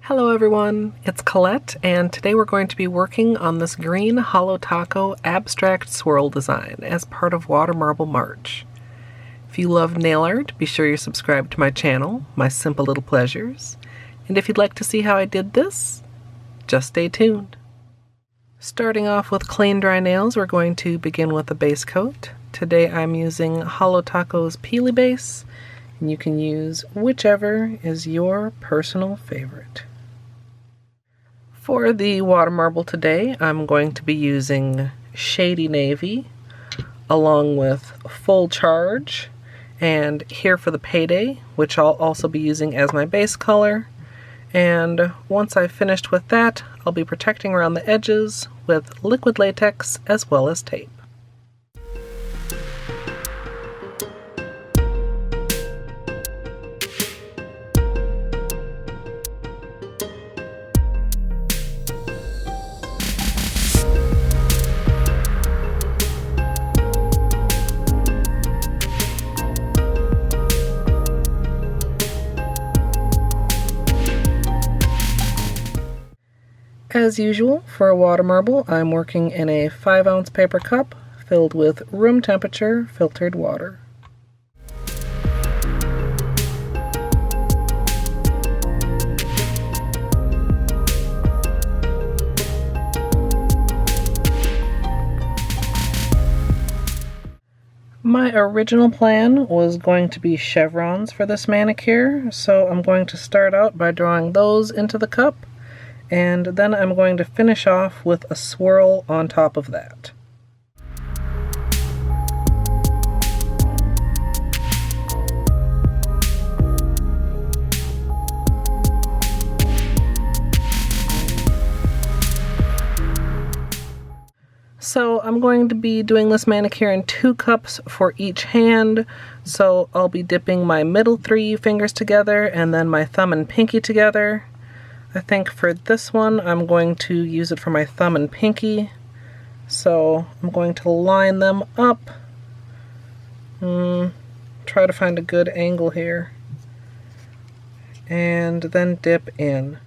Hello everyone, it's Colette, and today we're going to be working on this green Holo Taco abstract swirl design as part of Water Marble March. If you love nail art, be sure you're subscribed to my channel, My Simple Little Pleasures, and if you'd like to see how I did this, just stay tuned. Starting off with clean dry nails, we're going to begin with a base coat. Today I'm using Holo Taco's Peely Base, and you can use whichever is your personal favorite. For the water marble today, I'm going to be using Shady Navy along with Full Charge, and here for the Payday, which I'll also be using as my base color. And once I've finished with that, I'll be protecting around the edges with liquid latex as well as tape. As usual, for a water marble, I'm working in a 5-ounce paper cup filled with room temperature filtered water. My original plan was going to be chevrons for this manicure, so I'm going to start out by drawing those into the cup, and then I'm going to finish off with a swirl on top of that. So I'm going to be doing this manicure in 2 cups for each hand, so I'll be dipping my middle 3 fingers together and then my thumb and pinky together. I think for this one I'm going to use it for my thumb and pinky, so I'm going to line them up. Try to find a good angle here, and then dip in.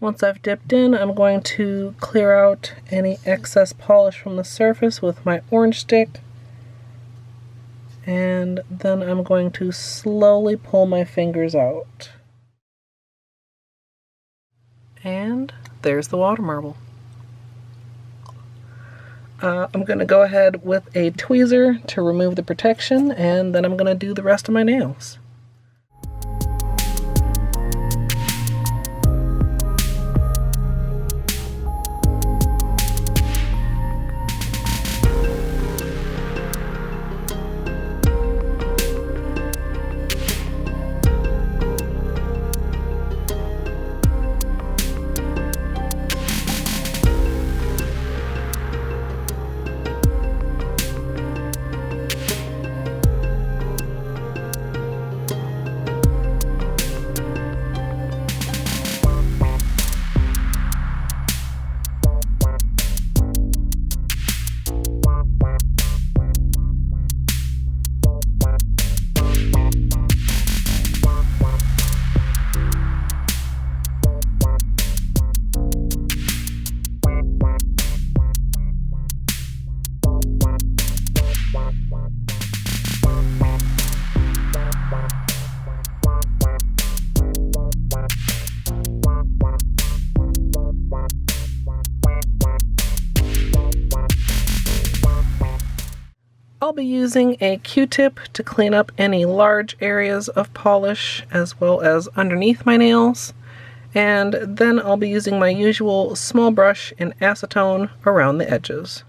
Once I've dipped in, I'm going to clear out any excess polish from the surface with my orange stick, and then I'm going to slowly pull my fingers out. And there's the water marble. I'm going to go ahead with a tweezer to remove the protection, and then I'm going to do the rest of my nails. I'll be using a Q-tip to clean up any large areas of polish as well as underneath my nails, and then I'll be using my usual small brush in acetone around the edges.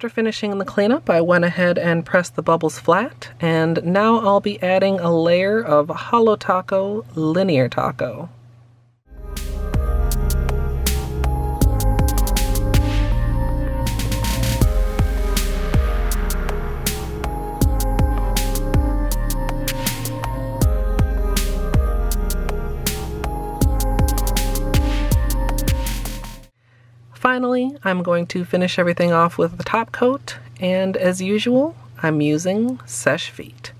After finishing the cleanup, I went ahead and pressed the bubbles flat, and now I'll be adding a layer of Holo Taco Linear Taco. Finally, I'm going to finish everything off with the top coat, and as usual, I'm using Seche Vite.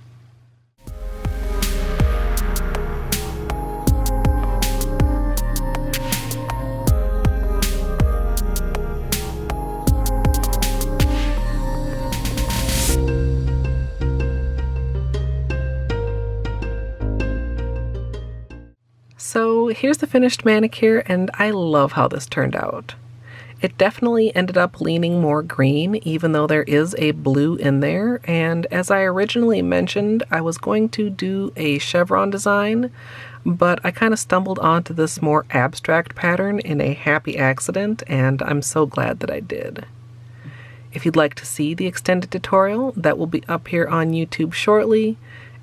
So here's the finished manicure, and I love how this turned out. It definitely ended up leaning more green, even though there is a blue in there, and as I originally mentioned, I was going to do a chevron design, but I kind of stumbled onto this more abstract pattern in a happy accident, and I'm so glad that I did. If you'd like to see the extended tutorial, that will be up here on YouTube shortly,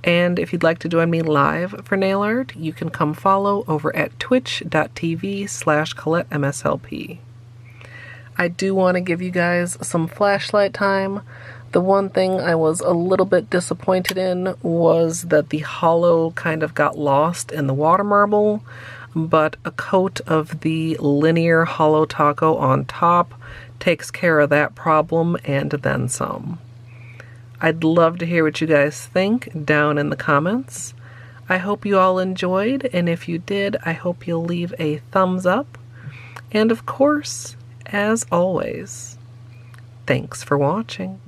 and if you'd like to join me live for nail art, you can come follow over at twitch.tv/ColetteMSLP. I do want to give you guys some flashlight time. The one thing I was a little bit disappointed in was that the holo kind of got lost in the water marble, but a coat of the linear Holo Taco on top takes care of that problem and then some. I'd love to hear what you guys think down in the comments. I hope you all enjoyed, and if you did, I hope you'll leave a thumbs up. And of course, as always, thanks for watching.